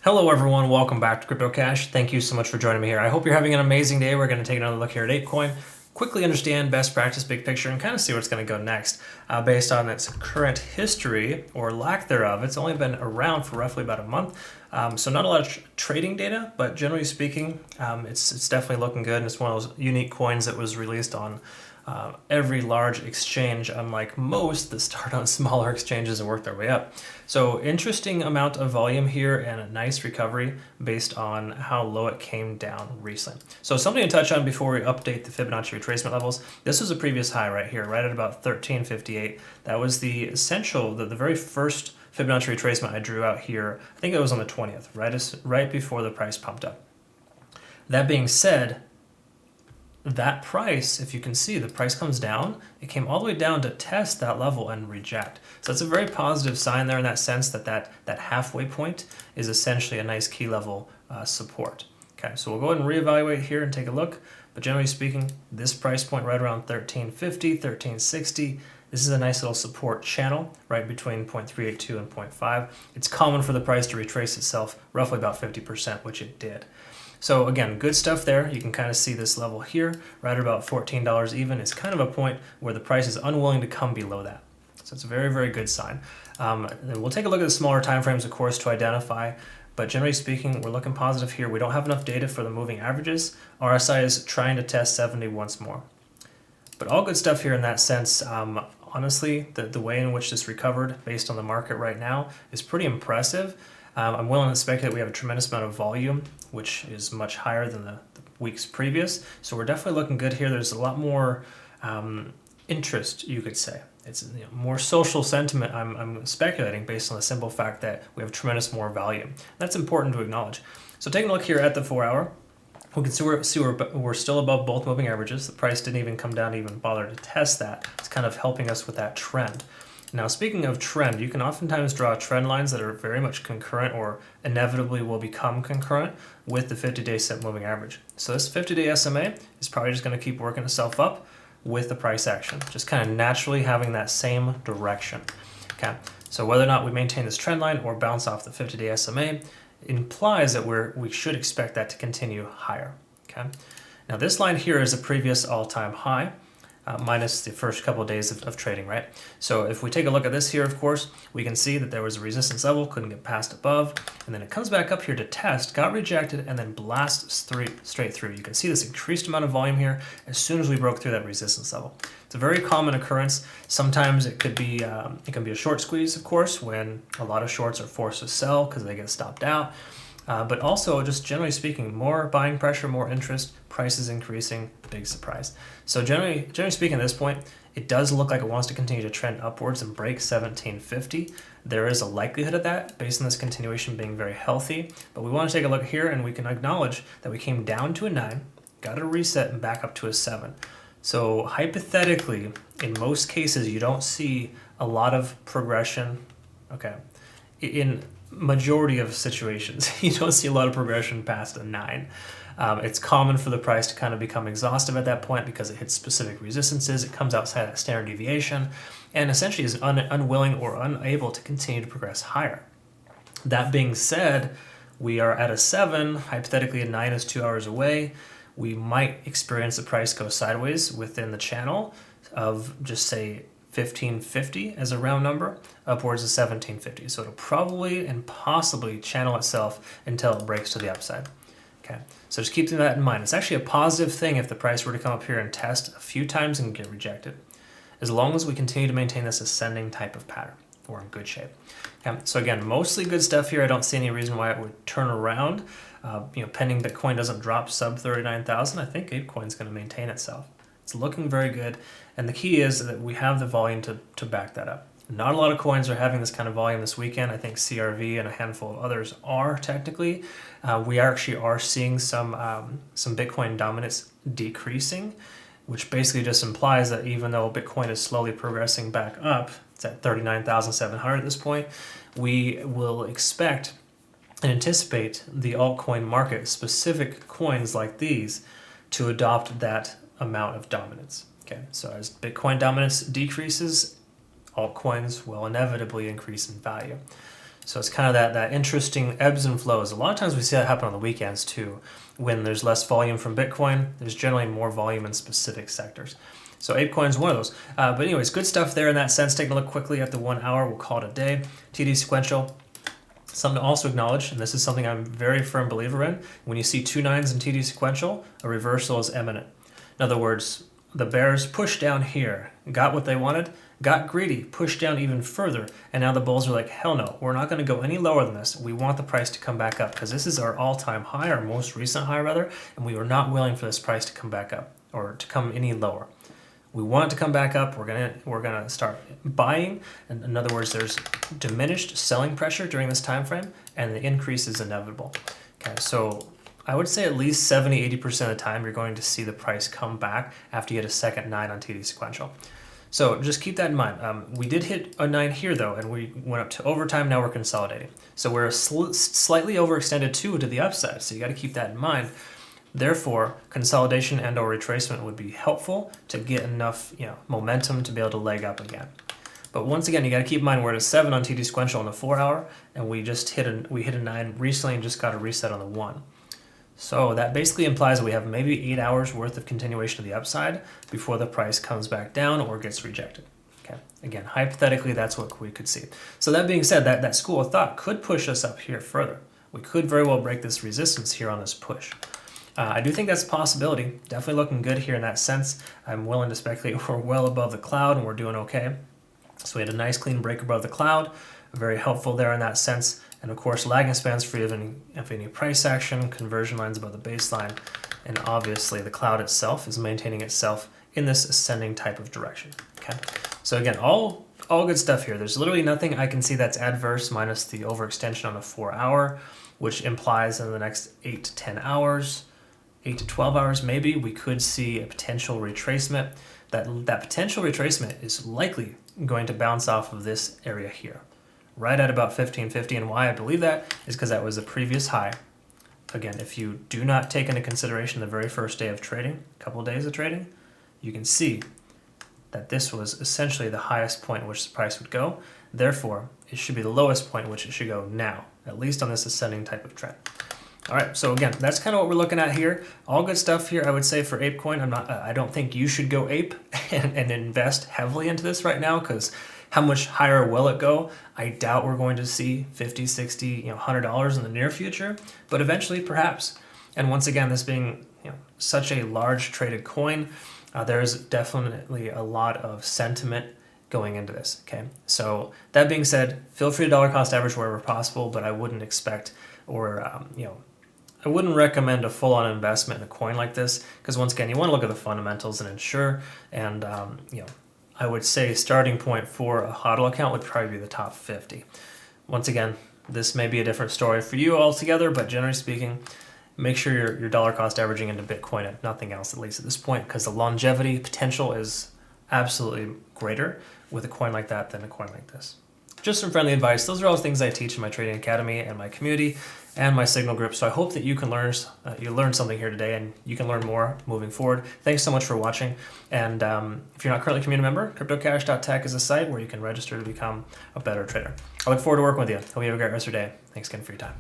Hello everyone, welcome back to CryptoCache. Thank you so much for joining me here. I hope you're having an amazing day. We're going to take another look here at Apecoin, quickly understand best practice, big picture, and kind of see what's going to go next. Based on its current history, or lack thereof, it's only been around for roughly about a month. So not a lot of trading data, but generally speaking, it's definitely looking good. And it's one of those unique coins that was released on every large exchange, unlike most that start on smaller exchanges and work their way up. So interesting amount of volume here and a nice recovery based on how low it came down recently. So something to touch on before we update the Fibonacci retracement levels. This was a previous high right here, right at about 1358. That was the essential, the very first Fibonacci retracement I drew out here. I think it was on the 20th, right before the price pumped up. That being said, that price, if you can see, the price comes down. It came all the way down to test that level and reject. So it's a very positive sign there in that sense that halfway point is essentially a nice key level support. Okay, so we'll go ahead and reevaluate here and take a look. But generally speaking, this price point right around 1350, 1360, this is a nice little support channel right between 0.382 and 0.5. It's common for the price to retrace itself roughly about 50%, which it did. So again, good stuff there. You can kind of see this level here, right at about $14 even. It's kind of a point where the price is unwilling to come below that. So it's a very, very good sign. And we'll take a look at the smaller time frames, of course, to identify. But generally speaking, we're looking positive here. We don't have enough data for the moving averages. RSI is trying to test 70 once more. But all good stuff here in that sense. Honestly, the way in which this recovered based on the market right now is pretty impressive. I'm willing to speculate we have a tremendous amount of volume, which is much higher than the weeks previous. So we're definitely looking good here. There's a lot more interest, you could say. It's more social sentiment, I'm speculating, based on the simple fact that we have tremendous more volume. That's important to acknowledge. So taking a look here at the 4 hour, we can see we're still above both moving averages. The price didn't even come down to even bother to test that. It's kind of helping us with that trend. Now, speaking of trend, you can oftentimes draw trend lines that are very much concurrent or inevitably will become concurrent with the 50-day set moving average. So this 50-day SMA is probably just going to keep working itself up with the price action, just kind of naturally having that same direction. Okay, so whether or not we maintain this trend line or bounce off the 50-day SMA implies that we should expect that to continue higher. Okay, now this line here is a previous all-time high. Minus the first couple of days of trading, right? So if we take a look at this here, of course, we can see that there was a resistance level, couldn't get past above, and then it comes back up here to test, got rejected, and then blasts straight through. You can see this increased amount of volume here as soon as we broke through that resistance level. It's a very common occurrence. Sometimes it can be a short squeeze, of course, when a lot of shorts are forced to sell because they get stopped out. But also, just generally speaking, more buying pressure, more interest, prices increasing, big surprise. So generally speaking at this point, it does look like it wants to continue to trend upwards and break 1750. There is a likelihood of that based on this continuation being very healthy. But we want to take a look here and we can acknowledge that we came down to a 9, got a reset and back up to a 7. So hypothetically, in most cases, you don't see a lot of progression. Okay, in majority of situations, you don't see a lot of progression past a 9. It's common for the price to kind of become exhaustive at that point because it hits specific resistances, it comes outside that standard deviation, and essentially is unwilling or unable to continue to progress higher. That being said, we are at a 7, hypothetically a 9 is 2 hours away. We might experience the price go sideways within the channel of just say 1550 as a round number, upwards of 1750. So it'll probably and possibly channel itself until it breaks to the upside. Okay, so just keep that in mind. It's actually a positive thing if the price were to come up here and test a few times and get rejected. As long as we continue to maintain this ascending type of pattern, we're in good shape. Okay, so again, mostly good stuff here. I don't see any reason why it would turn around. Pending Bitcoin doesn't drop sub 39,000, I think Apecoin's going to maintain itself. It's looking very good, and the key is that we have the volume to back that up. Not a lot of coins are having this kind of volume this weekend. I think CRV and a handful of others are technically. We actually are seeing some Bitcoin dominance decreasing, which basically just implies that even though Bitcoin is slowly progressing back up, it's at 39,700 at this point, we will expect and anticipate the altcoin market, specific coins like these, to adopt that amount of dominance. Okay, so as Bitcoin dominance decreases, altcoins will inevitably increase in value. So it's kind of that interesting ebbs and flows. A lot of times we see that happen on the weekends too. When there's less volume from Bitcoin, there's generally more volume in specific sectors. So Apecoin is one of those. But anyways, good stuff there in that sense. Taking a look quickly at the 1 hour, we'll call it a day. TD sequential. Something to also acknowledge, and this is something I'm a very firm believer in, when you see 2 9s in TD sequential, a reversal is imminent. In other words, the bears pushed down here, got what they wanted, got greedy, pushed down even further, and now the bulls are like, hell no, we're not going to go any lower than this. We want the price to come back up because this is our all-time high, our most recent high rather, and we are not willing for this price to come back up or to come any lower. We want it to come back up. We're gonna start buying. And in other words, there's diminished selling pressure during this time frame, and the increase is inevitable. Okay, so I would say at least 70-80% of the time you're going to see the price come back after you get a second 9 on TD sequential. So just keep that in mind. We did hit a 9 here though, and we went up to overtime. Now we're consolidating. So we're slightly overextended too to the upside. So you got to keep that in mind. Therefore, consolidation and or retracement would be helpful to get enough momentum to be able to leg up again. But once again, you got to keep in mind we're at a 7 on TD sequential on the 4 hour, and we just hit a 9 recently and just got a reset on the 1. So that basically implies that we have maybe 8 hours worth of continuation of the upside before the price comes back down or gets rejected. Okay. Again, hypothetically, that's what we could see. So that being said, that school of thought could push us up here further. We could very well break this resistance here on this push. I do think that's a possibility. Definitely looking good here in that sense. I'm willing to speculate we're well above the cloud and we're doing okay. So we had a nice clean break above the cloud. Very helpful there in that sense. And of course, lagging spans free of any price action, conversion lines above the baseline. And obviously the cloud itself is maintaining itself in this ascending type of direction. Okay. So again, all good stuff here. There's literally nothing I can see that's adverse minus the overextension on the 4 hour, which implies in the next 8 to 10 hours, 8 to 12 hours maybe, we could see a potential retracement. That potential retracement is likely going to bounce off of this area here, right at about 1550. And why I believe that is because that was a previous high. Again, if you do not take into consideration the very first day of trading, a couple of days of trading, you can see that this was essentially the highest point at which the price would go. Therefore, it should be the lowest point at which it should go now, at least on this ascending type of trend. All right, so again, that's kind of what we're looking at here. All good stuff here, I would say, for Apecoin. I don't think you should go ape and invest heavily into this right now, because how much higher will it go? I doubt we're going to see $50, $60, $100 in the near future, but eventually, perhaps. And once again, this being such a large traded coin, there's definitely a lot of sentiment going into this. Okay, so that being said, feel free to dollar cost average wherever possible, but I wouldn't expect I wouldn't recommend a full-on investment in a coin like this, because once again, you want to look at the fundamentals and ensure. And I would say starting point for a HODL account would probably be the top 50. Once again, this may be a different story for you altogether, but generally speaking, make sure you're dollar cost averaging into Bitcoin, if nothing else, at least at this point, because the longevity potential is absolutely greater with a coin like that than a coin like this. Just some friendly advice. Those are all things I teach in my trading academy and my community and my signal group. So I hope that you can learn something here today, and you can learn more moving forward. Thanks so much for watching. And if you're not currently a community member, CryptoCache.tech is a site where you can register to become a better trader. I look forward to working with you. Hope you have a great rest of your day. Thanks again for your time.